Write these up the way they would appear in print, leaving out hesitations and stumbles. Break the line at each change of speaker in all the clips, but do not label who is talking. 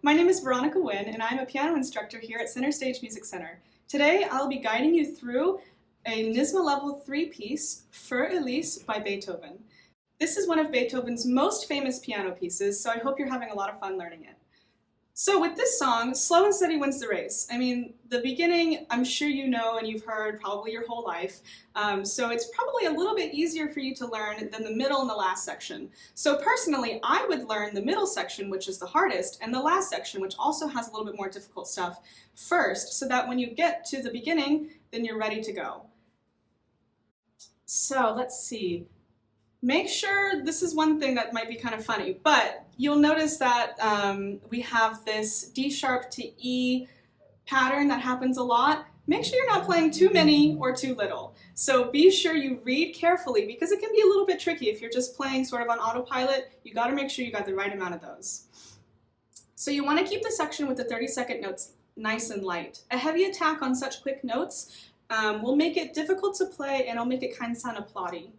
my name is Veronica Wynn, and I'm a piano instructor here at Center Stage Music Center. Today, I'll be guiding you through a NYSSMA Level 3 piece, Für Elise by Beethoven. This is one of Beethoven's most famous piano pieces, so I hope you're having a lot of fun learning it. So with this song, slow and steady wins the race. I mean, the beginning, I'm sure you know and you've heard probably your whole life, so it's probably a little bit easier for you to learn than the middle and the last section. So personally, I would learn the middle section, which is the hardest, and the last section, which also has a little bit more difficult stuff, first, so that when you get to the beginning, then you're ready to go. So let's see. Make sure, this is one thing that might be kind of funny, but you'll notice that we have this D sharp to E pattern that happens a lot. Make sure you're not playing too many or too little. So be sure you read carefully because it can be a little bit tricky if you're just playing sort of on autopilot. You got to make sure you got the right amount of those. So you want to keep the section with the 30-second notes nice and light. A heavy attack on such quick notes will make it difficult to play and it'll make it kind of sound plotty.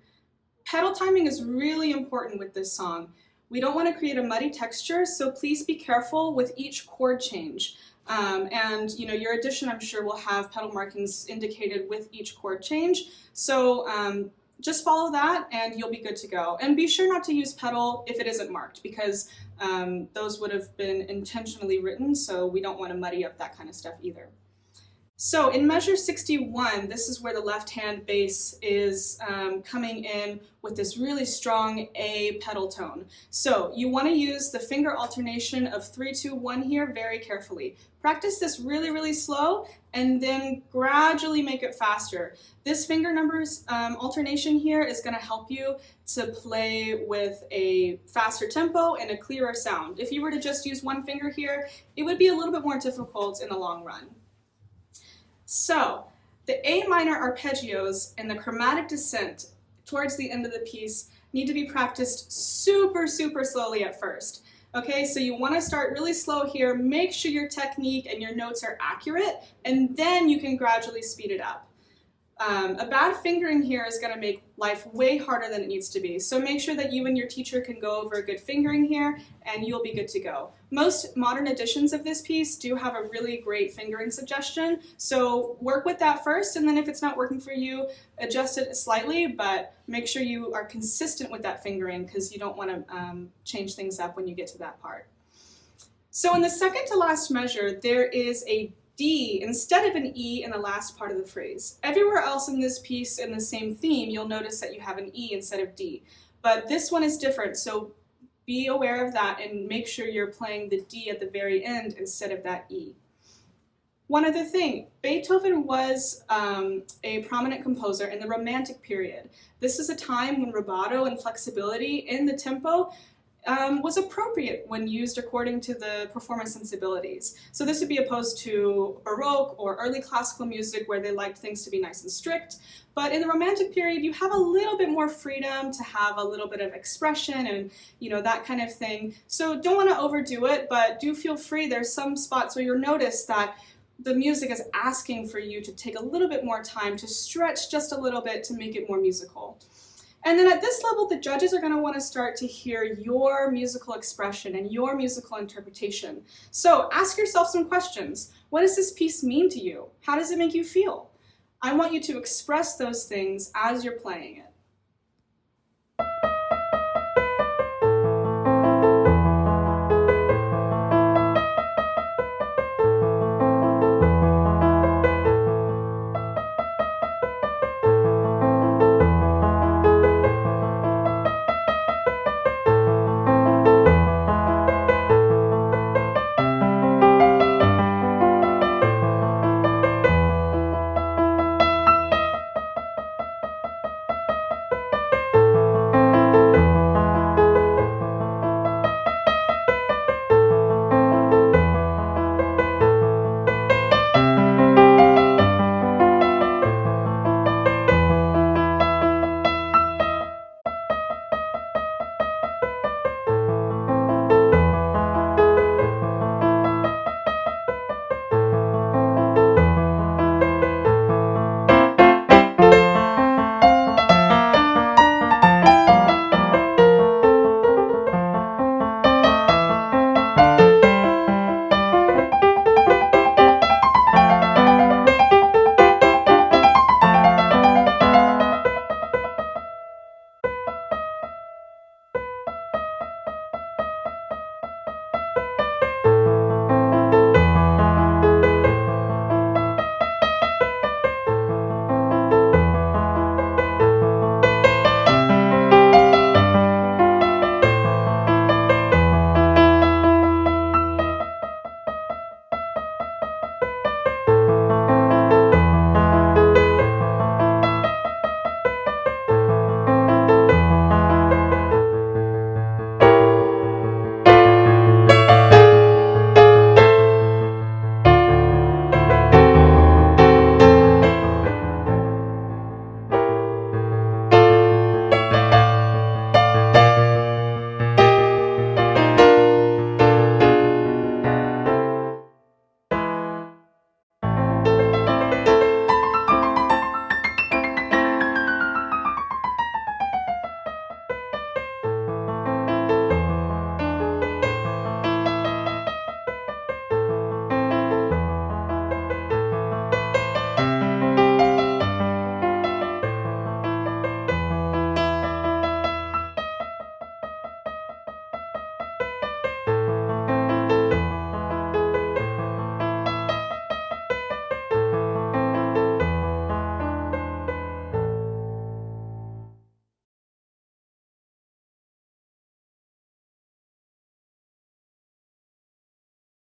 Pedal timing is really important with this song. We don't want to create a muddy texture, so please be careful with each chord change. And you know, your edition, I'm sure, will have pedal markings indicated with each chord change. So just follow that and you'll be good to go. And be sure not to use pedal if it isn't marked, because those would have been intentionally written, so we don't want to muddy up that kind of stuff either. So in measure 61, this is where the left-hand bass is coming in with this really strong A pedal tone. So you want to use the finger alternation of 3, 2, 1 here very carefully. Practice this really, really slow and then gradually make it faster. This finger numbers alternation here is going to help you to play with a faster tempo and a clearer sound. If you were to just use one finger here, it would be a little bit more difficult in the long run. So, the A minor arpeggios and the chromatic descent towards the end of the piece need to be practiced super, super slowly at first. Okay, so you want to start really slow here, make sure your technique and your notes are accurate, and then you can gradually speed it up. A bad fingering here is going to make life way harder than it needs to be. So make sure that you and your teacher can go over a good fingering here and you'll be good to go. Most modern editions of this piece do have a really great fingering suggestion. So work with that first, and then if it's not working for you, adjust it slightly, but make sure you are consistent with that fingering because you don't want to change things up when you get to that part. So in the second to last measure, there is a D instead of an E in the last part of the phrase. Everywhere else in this piece in the same theme, you'll notice that you have an E instead of D. But this one is different, so be aware of that and make sure you're playing the D at the very end instead of that E. One other thing, Beethoven was a prominent composer in the Romantic period. This is a time when rubato and flexibility in the tempo was appropriate when used according to the performance sensibilities. So this would be opposed to Baroque or early classical music where they liked things to be nice and strict. But in the Romantic period, you have a little bit more freedom to have a little bit of expression and, you know, that kind of thing. So don't want to overdo it, but do feel free. There's some spots where you'll notice that the music is asking for you to take a little bit more time to stretch just a little bit to make it more musical. And then at this level, the judges are going to want to start to hear your musical expression and your musical interpretation. So ask yourself some questions. What does this piece mean to you? How does it make you feel? I want you to express those things as you're playing it.